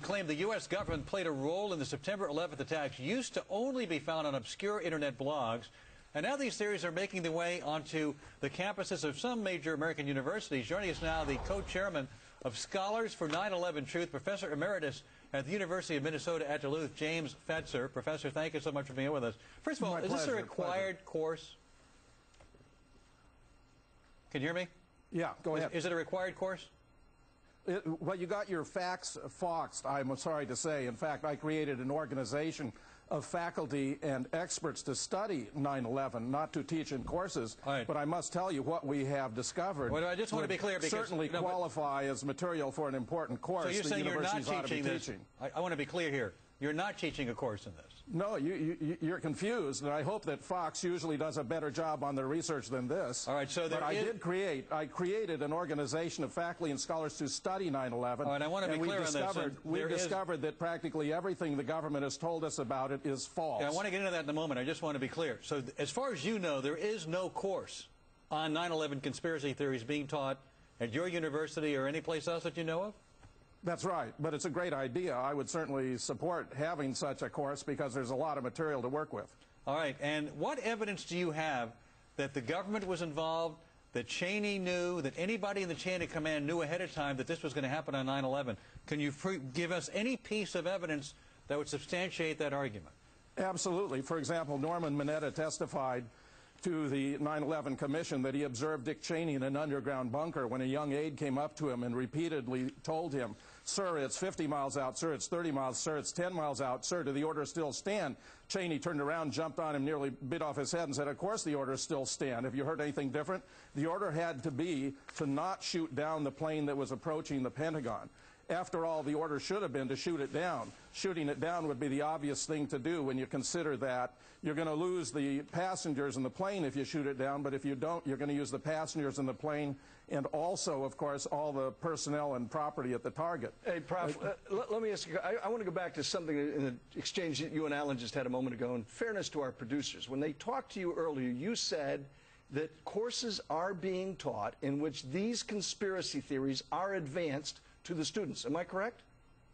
claim the U.S. government played a role in the September 11th attacks used to only be found on obscure internet blogs. And now these theories are making their way onto the campuses of some major American universities. Joining us now, the co-chairman of Scholars for 9/11 Truth, Professor Emeritus at the University of Minnesota at Duluth, James Fetzer. Professor, thank you so much for being with us. First of all, is this a required course? Can you hear me? Yeah, go ahead. Is it a required course? Well, you got your facts foxed, I'm sorry to say. In fact, I created an organization of faculty and experts to study 9/11, not to teach in courses. Right. But I must tell you what we have discovered. Well, I just want to be clear, because certainly qualify as material for an important course. So you're saying you're not teaching this? Teaching. I want to be clear here. You're not teaching a course in this? No, you're confused, and I hope that Fox usually does a better job on their research than this. All right, so but I created an organization of faculty and scholars to study 9/11. All right, I want to be clear on this. We've discovered that practically everything the government has told us about it is false. Yeah, I want to get into that in a moment. I just want to be clear. So as far as you know, there is no course on 9/11 conspiracy theories being taught at your university or any place else that you know of? That's right, but it's a great idea. I would certainly support having such a course because there's a lot of material to work with. All right, and what evidence do you have that the government was involved, that Cheney knew, that anybody in the chain of command knew ahead of time that this was going to happen on 9/11? Can you give us any piece of evidence that would substantiate that argument? Absolutely. For example, Norman Mineta testified to the 9/11 Commission that he observed Dick Cheney in an underground bunker when a young aide came up to him and repeatedly told him, "Sir, it's 50 miles out. Sir, it's 30 miles. Sir, it's 10 miles out. Sir, do the orders still stand?" Cheney turned around, jumped on him, nearly bit off his head and said, "Of course the orders still stand. Have you heard anything different?" The order had to be to not shoot down the plane that was approaching the Pentagon. After all, the order should have been to shoot it down. Shooting it down would be the obvious thing to do when you consider that you're going to lose the passengers in the plane if you shoot it down, but if you don't, you're going to use the passengers in the plane and also, of course, all the personnel and property at the target. Hey, Prof, let me ask you, I want to go back to something in the exchange that you and Alan just had a moment ago. In fairness to our producers, when they talked to you earlier, you said that courses are being taught in which these conspiracy theories are advanced to the students. Am I correct?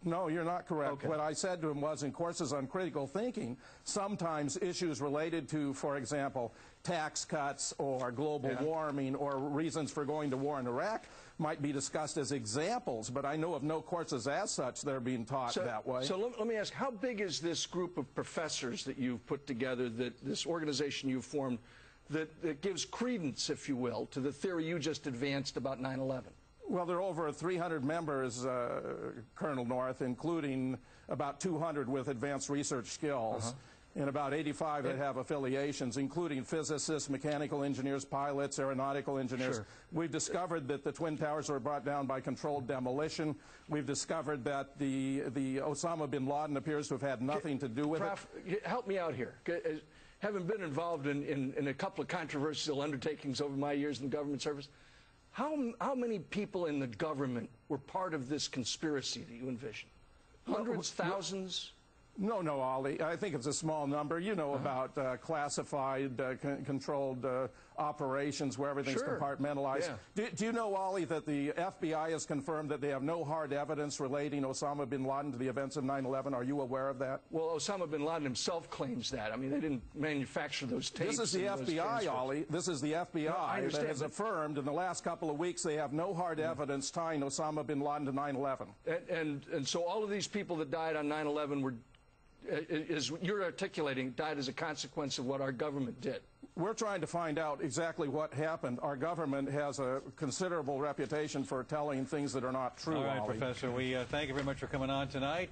No, you're not correct. Okay. What I said to him was in courses on critical thinking, sometimes issues related to, for example, tax cuts or global warming or reasons for going to war in Iraq might be discussed as examples, but I know of no courses as such that are being taught that way. So let me ask, how big is this group of professors that you've put together, this organization you've formed, that gives credence, if you will, to the theory you just advanced about 9/11? Well, there are over 300 members, Colonel North, including about 200 with advanced research skills, and about 85 that have affiliations, including physicists, mechanical engineers, pilots, aeronautical engineers. Sure. We've discovered that the Twin Towers were brought down by controlled demolition. We've discovered that the Osama bin Laden appears to have had nothing to do with Prof, help me out here. Having been involved in a couple of controversial undertakings over my years in the government service, how many people in the government were part of this conspiracy that you envision? Hundreds, thousands? No, Ollie. I think it's a small number. You know about classified, controlled operations where everything's compartmentalized. Yeah. Do you know, Ollie, that the FBI has confirmed that they have no hard evidence relating Osama bin Laden to the events of 9/11? Are you aware of that? Well, Osama bin Laden himself claims that. I mean, they didn't manufacture those tapes. This is the FBI, Ollie. This is the FBI that has affirmed in the last couple of weeks they have no hard evidence tying Osama bin Laden to 9/11. And so all of these people that died on 9/11 were, as you're articulating, died as a consequence of what our government did. We're trying to find out exactly what happened. Our government has a considerable reputation for telling things that are not true. All right, Ollie. Professor, we thank you very much for coming on tonight.